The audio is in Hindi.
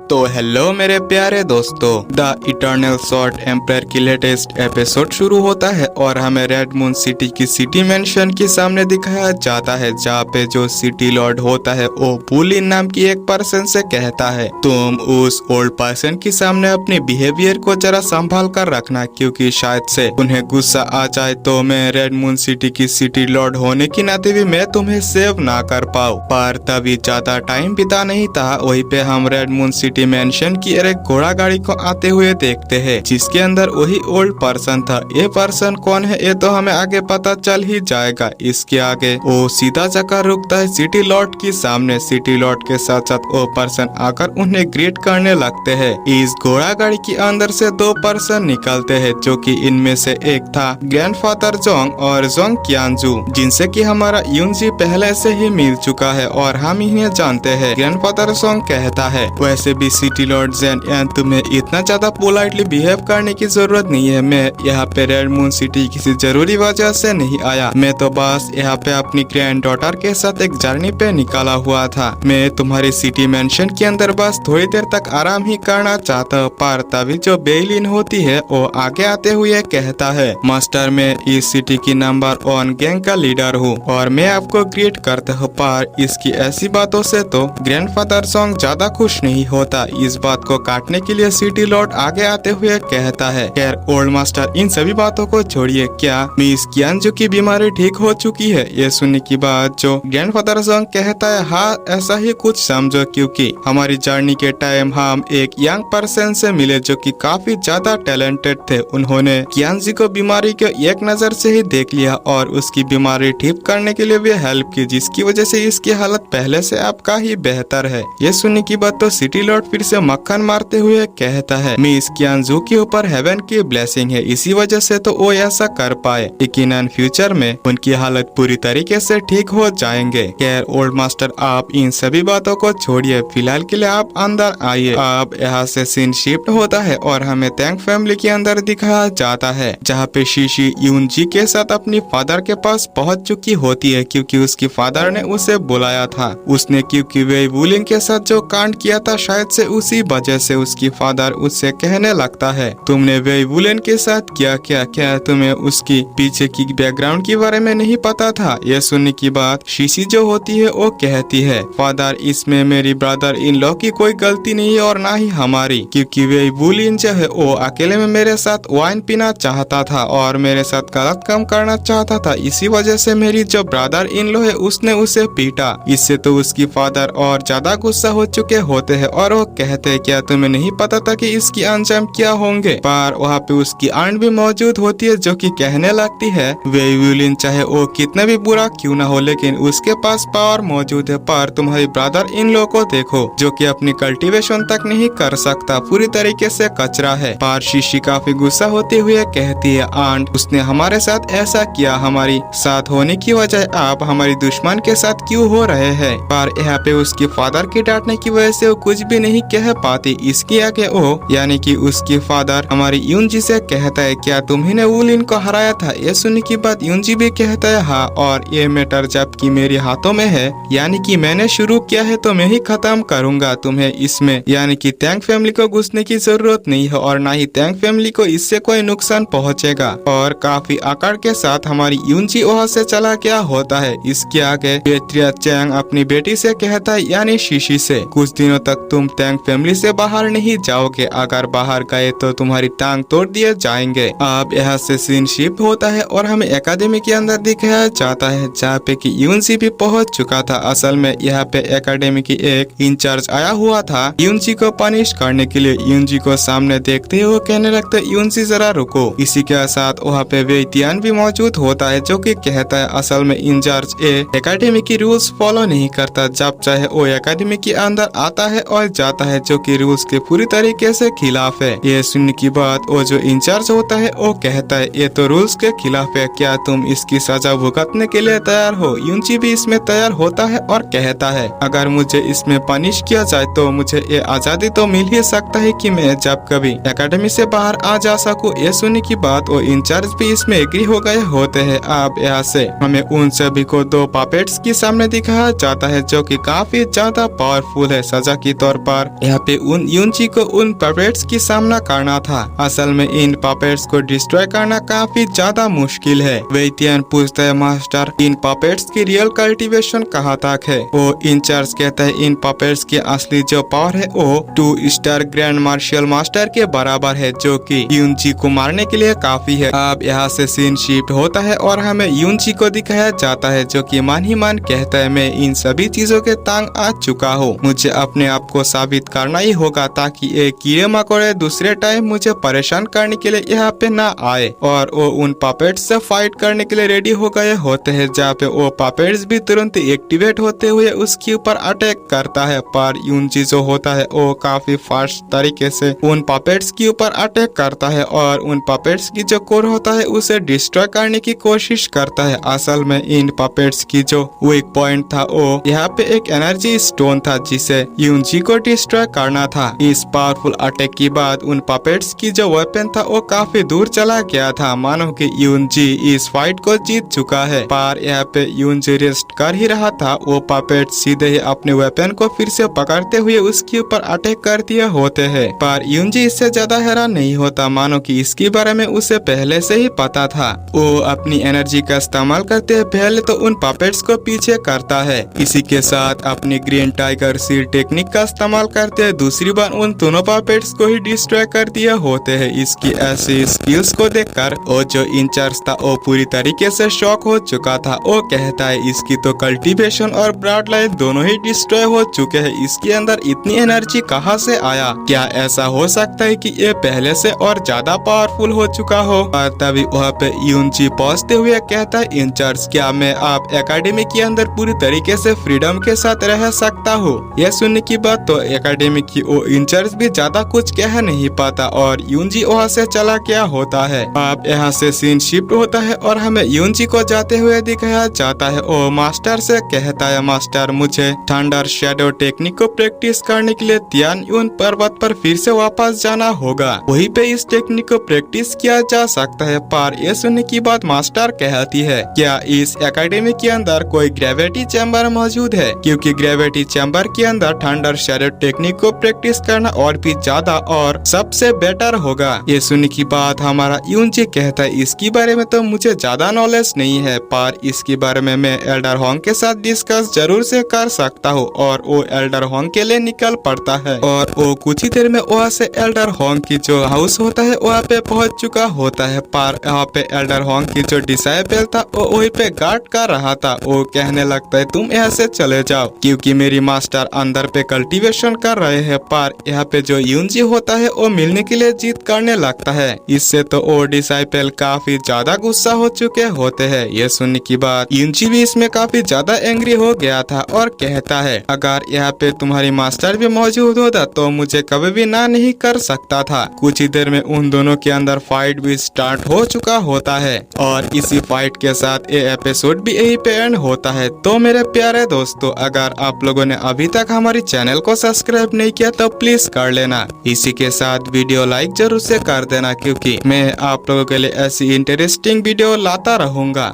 तो हेलो मेरे प्यारे दोस्तों, द इटर्नल स्वॉर्ड एम्पायर की लेटेस्ट एपिसोड शुरू होता है और हमें रेड मून सिटी की सिटी मेंशन के सामने दिखाया जाता है, जहाँ पे जो सिटी लॉर्ड होता है वो बुलिन नाम की एक पर्सन से कहता है तुम उस ओल्ड पर्सन के सामने अपने बिहेवियर को जरा संभाल कर रखना, क्योंकि शायद से उन्हें गुस्सा आ जाए तो मैं रेड मून सिटी की सिटी लॉर्ड होने की नाते भी मैं तुम्हें सेव ना कर पाऊँ। पर तभी ज्यादा टाइम बीता नहीं था, वहीं पे हम रेड मून सिटी मेंशन की एक घोड़ा गाड़ी को आते हुए देखते हैं, जिसके अंदर वही ओल्ड पर्सन था। ये पर्सन कौन है ये तो हमें आगे पता चल ही जाएगा। इसके आगे वो सीधा जाकर रुकता है सिटी लॉर्ड के सामने। सिटी लॉर्ड के साथ साथ वो पर्सन आकर उन्हें ग्रीट करने लगते हैं। इस घोड़ा गाड़ी के अंदर से दो पर्सन निकलते हैं, जो कि इनमें से एक था ग्रैंडफादर जोंग और जोंग क्यानजू, जिनसे कि हमारा यूनजी पहले से ही मिल चुका है और हम इन्हें जानते हैं। ग्रैंडफादर जोंग कहता है वैसे भी सिटी लॉर्ड जेन एन तुम्हें इतना ज्यादा पोलाइटली बिहेव करने की जरूरत नहीं है। मैं यहाँ पे रेड मून सिटी किसी जरूरी वजह से नहीं आया, मैं तो बस यहाँ पे अपनी ग्रैंड डॉटर के साथ एक जर्नी पे निकाला हुआ था। मैं तुम्हारी सिटी मेंशन के अंदर बस थोड़ी देर तक आराम ही करना चाहता हूँ। पर तभी जो बेलिन होती है वो आगे आते हुए कहता है मास्टर, मैं इस सिटी की नंबर 1 गैंग का लीडर हूँ और मैं आपको ग्रीट करता हूँ। पर इसकी ऐसी बातों से तो ग्रैंडफादर जोंग ज्यादा खुश नहीं होता। इस बात को काटने के लिए सिटी लॉर्ड आगे आते हुए कहता है खैर ओल्ड मास्टर, इन सभी बातों को छोड़िए, क्या मिस क्यानजू की बीमारी ठीक हो चुकी है? ये सुनने की बात जो ग्रैंडफादर जोंग कहता है हाँ ऐसा ही कुछ समझो, क्योंकि हमारी जर्नी के टाइम हम एक यंग पर्सन से मिले जो कि काफी ज्यादा टैलेंटेड थे। उन्होंने क्यानजी को बीमारी को एक नजर से ही देख लिया और उसकी बीमारी ठीक करने के लिए भी हेल्प की, जिसकी वजह से इसकी हालत पहले से आपका ही बेहतर है। ये सुनने की बात तो सिटी लॉर्ड फिर से मक्खन मारते हुए कहता है मिस क्यानजू के ऊपर हेवन की ब्लेसिंग है, इसी वजह से तो वो ऐसा कर पाए। यकीनन फ्यूचर में उनकी हालत पूरी तरीके से ठीक हो जाएंगे। खैर ओल्ड मास्टर, आप इन सभी बातों को छोड़िए, फिलहाल के लिए आप अंदर आइए। अब यहाँ से सीन शिफ्ट होता है और हमें टैंग फैमिली के अंदर दिखाया जाता है, जहाँ पे शीशी यूनजी के साथ अपनी फादर के पास पहुँच चुकी होती है, क्योंकि उसकी फादर ने उसे बुलाया था। उसने क्योंकि वे बुलिंग के साथ जो कांड किया था, शायद से उसी वजह से उसकी फादर उससे कहने लगता है तुमने वे बुलिन के साथ क्या किया, क्या तुम्हें उसकी पीछे की बैकग्राउंड के बारे में नहीं पता था? यह सुनने की बात शीशी जो होती है वो कहती है फादर, इसमें मेरी ब्रदर इन लॉ की कोई गलती नहीं है और ना ही हमारी, क्योंकि वे बुलिन जो है वो अकेले में मेरे साथ वाइन पीना चाहता था और मेरे साथ गलत काम करना चाहता था। इसी वजह से मेरी जो ब्रदर इन लॉ है उसने उसे पीटा। इससे तो उसकी फादर और ज्यादा गुस्सा हो चुके होते हैं और वो कहते हैं क्या तुम्हें नहीं पता था कि इसकी अंजाम क्या होंगे? पर वहाँ पे उसकी आंट भी मौजूद होती है, जो कि कहने लगती है वे विलिन चाहे वो कितना भी बुरा क्यों ना हो, लेकिन उसके पास पावर मौजूद है। पर तुम्हारी ब्रदर इन लोगों को देखो, जो कि अपनी कल्टीवेशन तक नहीं कर सकता, पूरी तरीके से कचरा है। पर शीशी काफी गुस्सा होते हुए कहती है आंट, उसने हमारे साथ ऐसा किया, हमारी साथ होने की वजह आप हमारी दुश्मन के साथ क्यों हो रहे हैं? पर यहाँ पे उसकी फादर के डांटने की वजह से वो कुछ भी नहीं कह पाती। इसके आगे वो यानी कि उसकी फादर हमारी यूनजी से कहता है क्या तुम्ही ने वुलिन को हराया था? ये सुनने की बात यूनजी भी कहता है हाँ, और ये मैटर जबकि मेरे हाथों में है, यानी कि मैंने शुरू किया है तो मैं ही खत्म करूंगा। तुम्हें इसमें यानी कि टैंग फैमिली को घुसने की जरूरत नहीं है और ना ही टैंग फैमिली को इससे कोई नुकसान पहुंचेगा। और काफी आकार के साथ हमारी यूनजी वहाँ से चला गया होता है। इसके आगे पेट्रिया चैंग अपनी बेटी से कहता है यानी शीशी से, कुछ दिनों तक तुम टैंग फैमिली से बाहर नहीं जाओगे, अगर बाहर गए तो तुम्हारी टांग तोड़ दिए जाएंगे। अब यहाँ से सीन शिफ्ट होता है और हमें एकेडमी के अंदर दिखाया जाता है, जहाँ पे कि यूनजी भी पहुंच चुका था। असल में यहाँ पे एकेडमी की एक इंचार्ज आया हुआ था यूनजी को पनिश करने के लिए। यूनजी को सामने देखते ही वो कहने लगता है यूनजी जरा रुको। इसी के साथ वहाँ पे वेटियान भी मौजूद होता है, जो कि कहता है असल में इंचार्ज एकेडमी की रूल्स फॉलो नहीं करता, जब चाहे वो एकेडमी के अंदर आता है और जाता है, जो कि रूल्स के पूरी तरीके से खिलाफ है। ये सुनने की बात वो जो इंचार्ज होता है वो कहता है ये तो रूल्स के खिलाफ है, क्या तुम इसकी सजा भुगतने के लिए तैयार हो? यूनजी भी इसमें तैयार होता है और कहता है अगर मुझे इसमें पनिश किया जाए तो मुझे ये आजादी तो मिल ही सकता है कि मैं जब कभी एकेडमी से बाहर आ जा सकूं। ये सुनने की बात वो इंचार्ज भी इसमें एग्री हो गए होते हैं। अब यहाँ से हमें उन सभी को दो पपेट्स के सामने दिखाया जाता है, जो कि काफी ज्यादा पावरफुल है। सजा के तौर पर पर यहाँ पे उन यूनची को उन पपेट्स की सामना करना था। असल में इन पपेट्स को डिस्ट्रॉय करना काफी ज्यादा मुश्किल है। वेतियन पूछता है मास्टर इन पपेट्स की रियल कल्टीवेशन कहाँ तक है। वो इंचार्ज कहता है इन पपेट्स की असली जो पावर है वो 2 स्टार ग्रैंड मार्शल मास्टर के बराबर है, जो कि यूनची को मारने के लिए काफी है। अब यहाँ से सीन शिफ्ट होता है और हमें यूनची को दिखाया जाता है, जो कि मन ही मन कहता है मैं इन सभी चीजों के तंग आ चुका हूँ, मुझे अपने आप को साबित करना ही होगा ताकि एक कीड़े मकोड़े दूसरे टाइम मुझे परेशान करने के लिए यहाँ पे ना आए। और वो उन पपेट्स से फाइट करने के लिए रेडी हो गए होते हैं, जहाँ पे वो पपेट्स भी तुरंत एक्टिवेट होते हुए उसके ऊपर अटैक करता है। पर यूनची जो होता है वो काफी फास्ट तरीके से उन पपेट्स के ऊपर अटैक करता है और उन पपेट्स की जो कोर होता है उसे डिस्ट्रॉय करने की कोशिश करता है। असल में इन पपेट्स की जो वीक पॉइंट था वो यहाँ पे एक एनर्जी स्टोन था जिसे यूनची को डिस्ट्रॉय करना था। इस पावरफुल अटैक के बाद उन पपेट्स की जो वेपन था वो काफी दूर चला गया था, मानो कि यूनची इस फाइट को जीत चुका है। पर यहाँ पे यूनची रेस्ट कर ही रहा था, वो पपेट सीधे ही अपने वेपन को फिर से पकड़ते हुए उसके ऊपर अटैक कर दिए होते हैं। पर यूनची इससे ज्यादा हैरान नहीं होता, मानो कि इसके बारे में उसे पहले से ही पता था। वो अपनी एनर्जी का इस्तेमाल करते हैं, पहले तो उन पपेट्स को पीछे करता है, इसी के साथ अपनी ग्रीन टाइगर सील टेक्निक का इस्तेमाल करते हैं, दूसरी बार उन दोनों पपेट्स को ही डिस्ट्रॉय कर दिए होते हैं। इसकी ऐसी स्किल्स को देखकर वो जो इंचार्ज था वो पूरी तरीके से शॉक हो चुका था। वो कहता है इसकी तो कल्टीवेशन और ब्लड लाइन दोनों ही डिस्ट्रॉय हो चुके हैं, इसके अंदर इतनी एनर्जी कहाँ से आया, क्या ऐसा हो सकता है कि ये पहले से और ज्यादा पावरफुल हो चुका हो। और तभी वहाँ पे यूनची पहुँचते हुए कहता है इंचार्ज क्या मैं आप एकेडमी के अंदर पूरी तरीके से फ्रीडम के साथ रह सकता हूँ। यह सुनने की बात तो एकेडमी की वो इंचार्ज भी ज्यादा कुछ कह नहीं पाता और यूनची वहाँ से चला गया होता है। अब यहाँ से सीन शिफ्ट होता है और हमें यूनची को जाते हुए दिखाया जाता है। वो मास्टर से कहता है मास्टर मुझे थंडर शैडो टेक्निक को प्रैक्टिस करने के लिए तियानयुन पर्वत पर फिर से वापस जाना होगा, वहीं पे इस टेक्निक को प्रैक्टिस किया जा सकता है। पर यह सुनने की बात मास्टर कहती है क्या इस एकेडमी के अंदर कोई ग्रेविटी चैम्बर मौजूद है, क्योंकि ग्रेविटी चैम्बर के अंदर थंडर शैडो टेक्निक को प्रैक्टिस करना और भी ज्यादा और सबसे बेटर होगा। ये सुनने की बात हमारा यूनची कहता है इसके बारे में तो मुझे ज्यादा नॉलेज नहीं है, पर इसके बारे में मैं एल्डर होंग के साथ डिस्कस जरूर से कर सकता हूँ। और वो एल्डर होंग के लिए निकल पड़ता है और वो कुछ ही देर में वहाँ से एल्डर होंग की जो हाउस होता है वहाँ पे पहुँच चुका होता है। पर यहाँ पे एल्डर होंग की जो डिसाइपल था वो वहीं पे गार्ड कर रहा था। वो कहने लगता है तुम यहाँ से चले जाओ क्योंकि मेरी मास्टर अंदर पे कल्टीवेशन कर रहे हैं। पर यहाँ पे जो यूनची होता है वो मिलने के लिए जिद करने लगता है। इससे तो वो डिसाइपल काफी ज्यादा गुस्सा हो चुके होते हैं। ये सुनने की बात यूनची भी इसमें काफी ज्यादा एंग्री हो गया था और कहता है अगर यहाँ पे तुम्हारी मास्टर भी मौजूद होता तो मुझे कभी भी ना नहीं कर सकता था। कुछ ही देर में उन दोनों के अंदर फाइट भी स्टार्ट हो चुका होता है और इसी फाइट के साथ ये एपिसोड भी यही पे एंड होता है। तो मेरे प्यारे दोस्तों अगर आप लोगों ने अभी तक हमारी चैनल को सब्सक्राइब नहीं किया तो प्लीज कर लेना। इसी के साथ वीडियो लाइक जरूर से कर देना क्योंकि मैं आप लोगों के लिए ऐसी इंटरेस्टिंग वीडियो लाता रहूंगा।